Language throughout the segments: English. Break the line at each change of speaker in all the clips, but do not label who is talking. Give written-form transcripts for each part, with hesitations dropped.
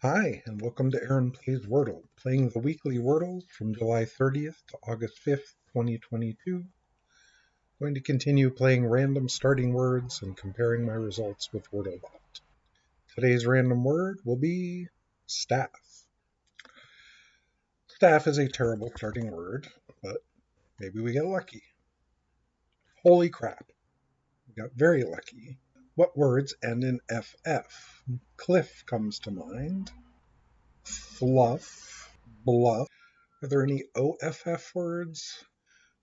Hi, and welcome to Aaron Plays Wordle, playing the weekly Wordle from July 30th to August 5th, 2022. Going to continue playing random starting words and comparing my results with WordleBot. Today's random word will be staff. Staff is a terrible starting word, but maybe we get lucky. Holy crap, we got very lucky. What words end in FF? Cliff comes to mind. Fluff, bluff. Are there any OFF words?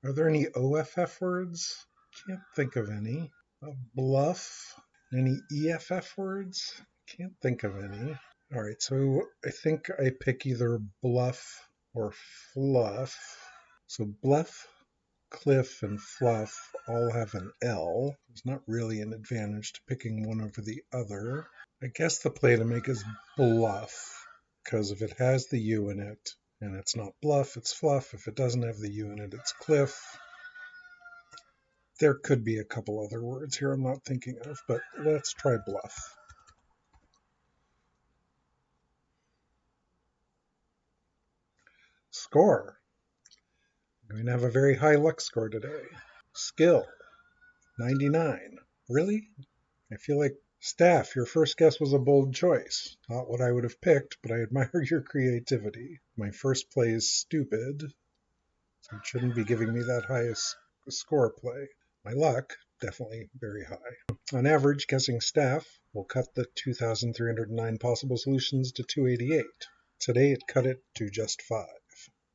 Are there any OFF words? Can't think of any. A bluff? Any EFF words? Can't think of any. All right, so I think I pick either bluff or fluff. So bluff, cliff, and fluff all have an L. There's not really an advantage to picking one over the other. I guess the play to make is bluff, because if it has the U in it, and it's not bluff, it's fluff. If it doesn't have the U in it, it's cliff. There could be a couple other words here I'm not thinking of, but let's try bluff. Score. I'm going to have a very high luck score today. Skill. 99. Really? I feel like staff, your first guess was a bold choice. Not what I would have picked, but I admire your creativity. My first play is stupid, so it shouldn't be giving me that highest score play. My luck, definitely very high. On average, guessing staff will cut the 2,309 possible solutions to 288. Today it cut it to just 5.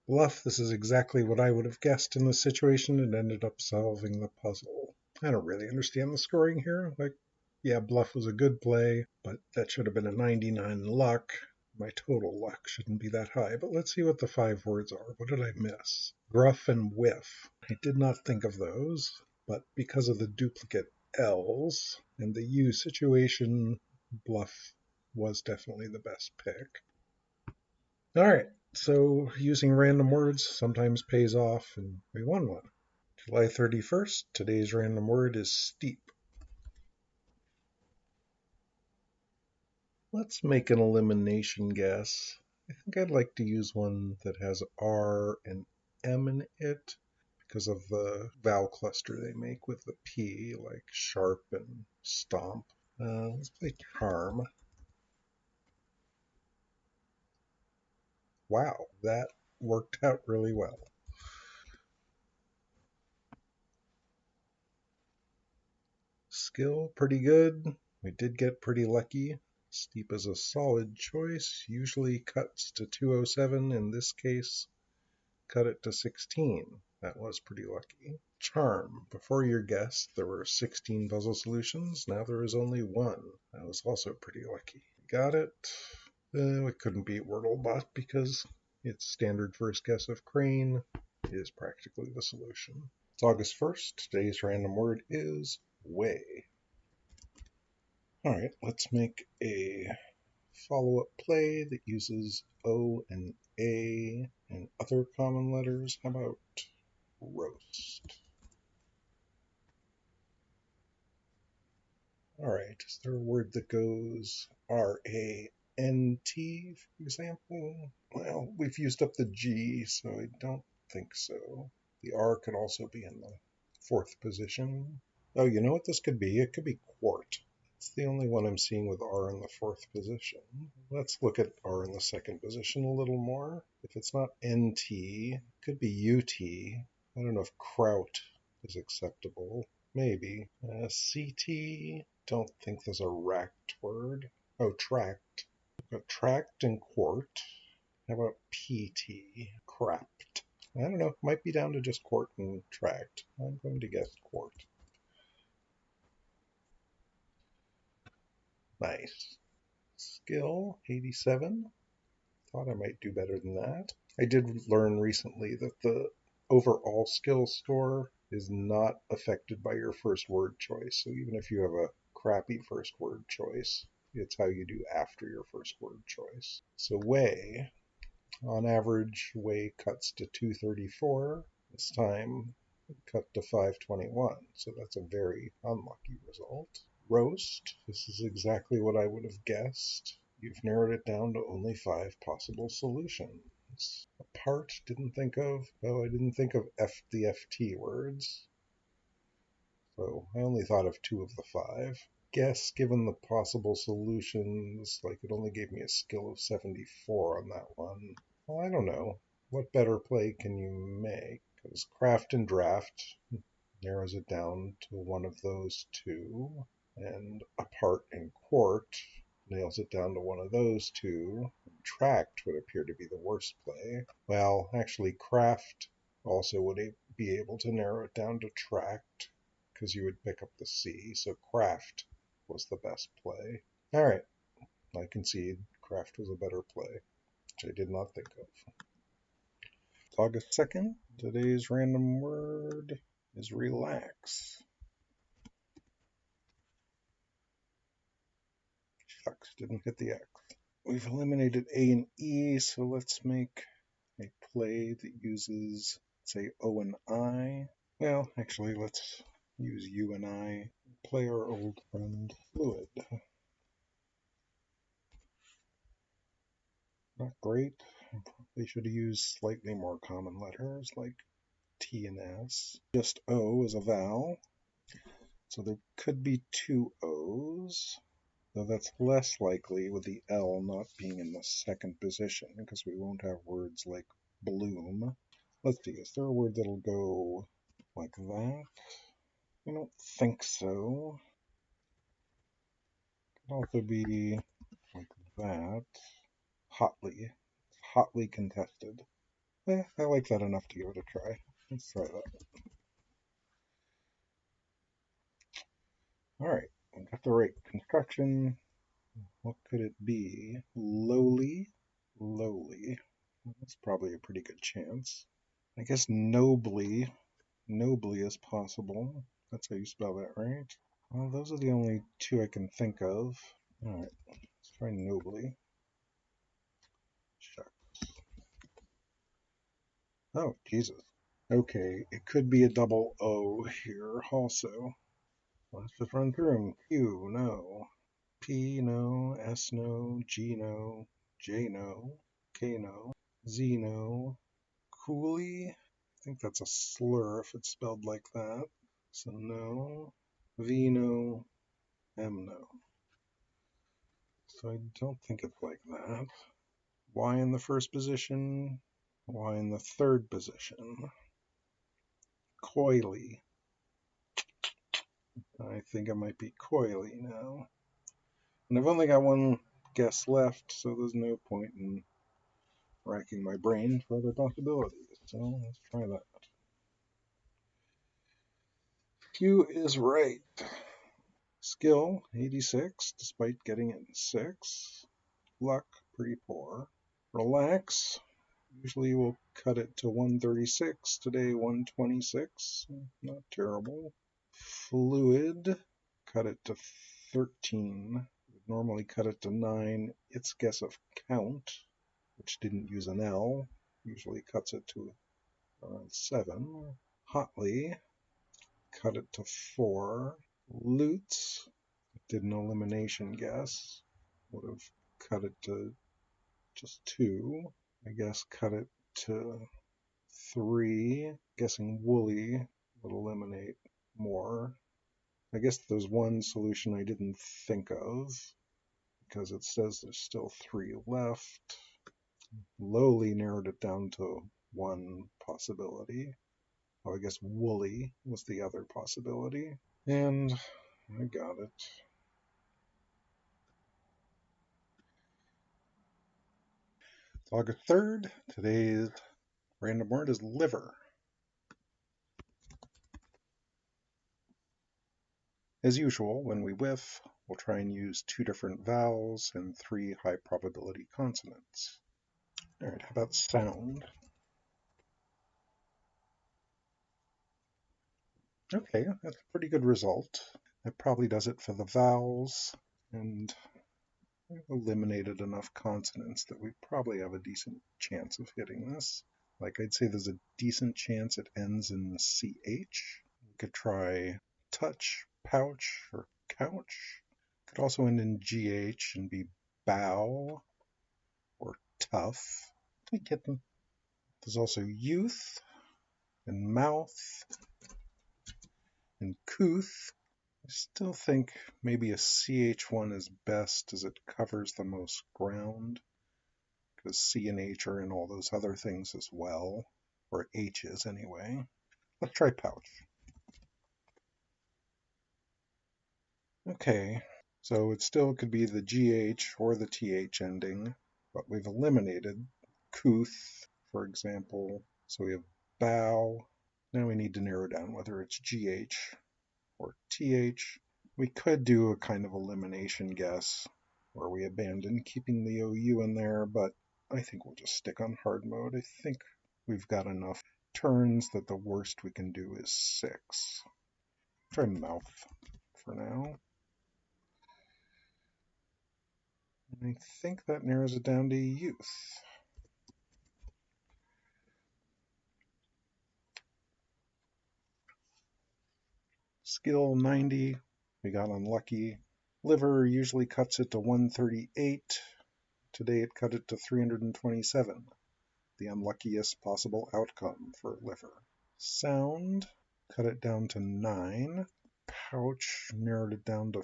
Bluff, this is exactly what I would have guessed in this situation and ended up solving the puzzle. I don't really understand the scoring here. Yeah, bluff was a good play, but that should have been a 99 luck. My total luck shouldn't be that high, but let's see what the 5 words are. What did I miss? Gruff and whiff. I did not think of those, but because of the duplicate L's and the U situation, bluff was definitely the best pick. All right, so using random words sometimes pays off, and we won one. July 31st, today's random word is steep. Let's make an elimination guess. I think I'd like to use one that has R and M in it because of the vowel cluster they make with the P, like sharp and stomp. Let's play charm. Wow, that worked out really well. Skill, pretty good. We did get pretty lucky. Steep is a solid choice. Usually cuts to 207. In this case, cut it to 16. That was pretty lucky. Charm. Before your guess, there were 16 puzzle solutions. Now there is only one. That was also pretty lucky. Got it. We couldn't beat WordleBot because its standard first guess of crane is practically the solution. It's August 1st. Today's random word is way. All right, let's make a follow-up play that uses O and A and other common letters. How about roast? All right, is there a word that goes R-A-N-T, for example? Well, we've used up the G, so I don't think so. The R could also be in the 4th position. Oh, you know what this could be? It could be quart. It's the only one I'm seeing with R in the 4th position. Let's look at R in the 2nd position a little more. If it's not NT, it could be UT. I don't know if kraut is acceptable. Maybe. CT, don't think there's a racked word. Oh, tract. We've got tract and quart. How about PT? Crapped. I don't know. Might be down to just quart and tract. I'm going to guess quart. Nice. Skill, 87. Thought I might do better than that. I did learn recently that the overall skill score is not affected by your first word choice. So even if you have a crappy first word choice, it's how you do after your first word choice. So way, on average, way cuts to 234. This time, it cut to 521. So that's a very unlucky result. Roast, this is exactly what I would have guessed. You've narrowed it down to only 5 possible solutions. Apart, didn't think of, oh, I didn't think of the FT words. So I only thought of 2 of the 5. Guess, given the possible solutions, like it only gave me a skill of 74 on that one. Well, I don't know. What better play can you make? Because craft and draft narrows it down to one of those 2, and apart and court nails it down to one of those 2. Tract would appear to be the worst play. Well, actually, craft also would be able to narrow it down to tract, because you would pick up the C, so craft was the best play. All right, I concede craft was a better play, which I did not think of. It's August 2nd. Today's random word is relax. Shucks, didn't hit the X. We've eliminated A and E, so let's make a play that uses, say, O and I. Well, actually, let's use U and I. Play our old friend Fluid. Not great. They should have used slightly more common letters like T and S. Just O is a vowel, so there could be 2 O's, though that's less likely with the L not being in the second position, because we won't have words like bloom. Let's see, is there a word that'll go like that? I don't think so. Could also be like that. Hotly. Hotly contested. I like that enough to give it a try. Let's try that. Alright, I got the right construction. What could it be? Lowly? Lowly. That's probably a pretty good chance. I guess nobly. Nobly is possible. That's how you spell that, right? Well, those are the only 2 I can think of. Alright, let's try nobly. Shucks. Oh, Jesus. Okay, it could be a double O here also. Let's just run through them. Q, no. P, no. S, no. G, no. J, no. K, no. Z, no. Cooley? I think that's a slur if it's spelled like that. So no. V, no. M, no. So I don't think it's like that. Y in the first position. Y in the third position. Coily. I think it might be coily now. And I've only got one guess left, so there's no point in racking my brain for other possibilities. So let's try that. Q is right. Skill, 86, despite getting it in 6. Luck, pretty poor. Relax, usually we'll cut it to 136. Today, 126. Not terrible. Fluid, cut it to 13. Would normally cut it to 9. Its guess of count, which didn't use an L, usually cuts it to around 7. Hotly, cut it to 4. Loots, did an elimination guess, would have cut it to just 2. I guess cut it to 3. Guessing woolly would eliminate more. I guess there's one solution I didn't think of, because it says there's still 3 left. Lowly narrowed it down to 1 possibility. Oh, I guess woolly was the other possibility. And I got it. It's August 3rd. Today's random word is liver. As usual, when we whiff, we'll try and use 2 different vowels and 3 high probability consonants. All right, how about sound? Okay, that's a pretty good result. That probably does it for the vowels, and we've eliminated enough consonants that we probably have a decent chance of hitting this. Like, I'd say there's a decent chance it ends in CH. We could try touch, pouch, or couch. Could also end in GH and be bow or tough. I get them. There's also youth and mouth and couth. I still think maybe a CH1 is best as it covers the most ground, because C and H are in all those other things as well, or H is anyway. Let's try pouch. Okay, so it still could be the GH or the TH ending, but we've eliminated couth, for example. So we have bow. Now we need to narrow down whether it's GH or TH. We could do a kind of elimination guess where we abandon keeping the OU in there, but I think we'll just stick on hard mode. I think we've got enough turns that the worst we can do is 6. Try mouth for now. And I think that narrows it down to youth. Skill 90, we got unlucky. Liver usually cuts it to 138. Today it cut it to 327. The unluckiest possible outcome for liver. Sound, cut it down to 9. Pouch narrowed it down to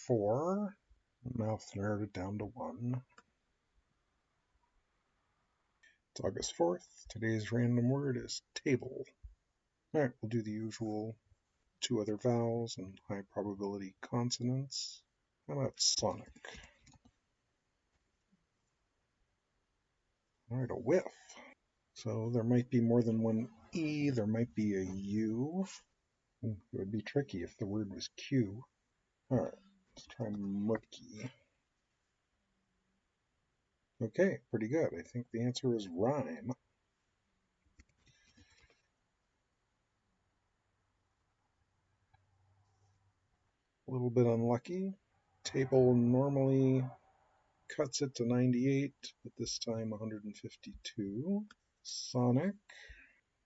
4. Mouth narrowed it down to 1. It's August 4th. Today's random word is table. Alright, we'll do the usual 2 other vowels and high probability consonants. How about sonic? Alright, a whiff. So there might be more than one E, there might be a U. It would be tricky if the word was Q. Alright, let's try murky. Okay, pretty good. I think the answer is rhyme. A little bit unlucky. Table normally cuts it to 98, but this time 152. Sonic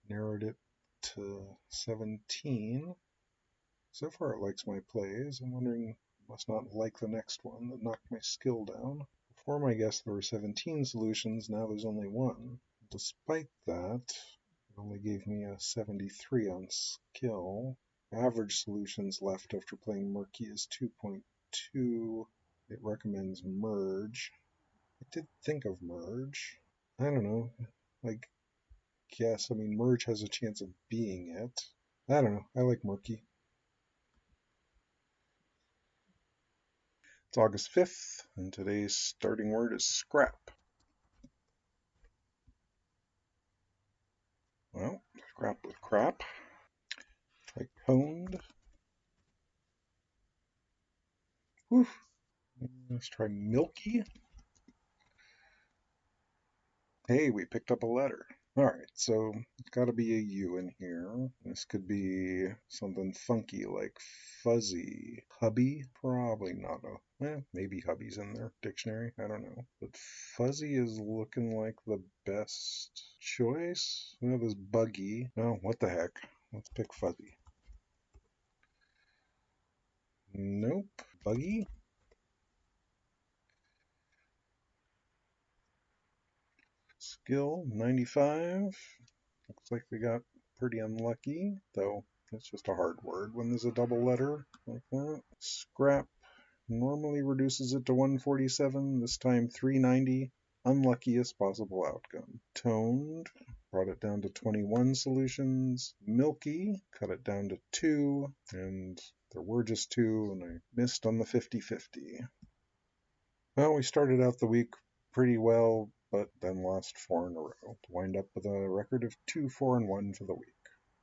narrowed it to 17. So far it likes my plays. I'm wondering, it must not like the next one that knocked my skill down. Before my guess there were 17 solutions, now there's only one. Despite that, it only gave me a 73 on skill. Average solutions left after playing murky is 2.2. It recommends merge. I did think of merge. I don't know. Like, yes, I mean, merge has a chance of being it. I don't know. I like murky. It's August 5th, and today's starting word is scrap. Well, scrap with crap. Like honed. Whew. Let's try milky. Hey, we picked up a letter. Alright, so it's got to be a U in here. This could be something funky like fuzzy. Hubby? Probably not a... maybe hubby's in their dictionary. I don't know. But fuzzy is looking like the best choice. We have this buggy. Oh, what the heck. Let's pick fuzzy. Nope. Buggy? Skill 95. Looks like we got pretty unlucky, though it's just a hard word when there's a double letter like that. Scrap normally reduces it to 147, this time 390. Unluckiest possible outcome. Toned brought it down to 21 solutions. Milky cut it down to 2, and there were just 2, and I missed on the 50-50. Well, we started out the week pretty well, but then lost 4 in a row to wind up with a record of 2-4-1 for the week.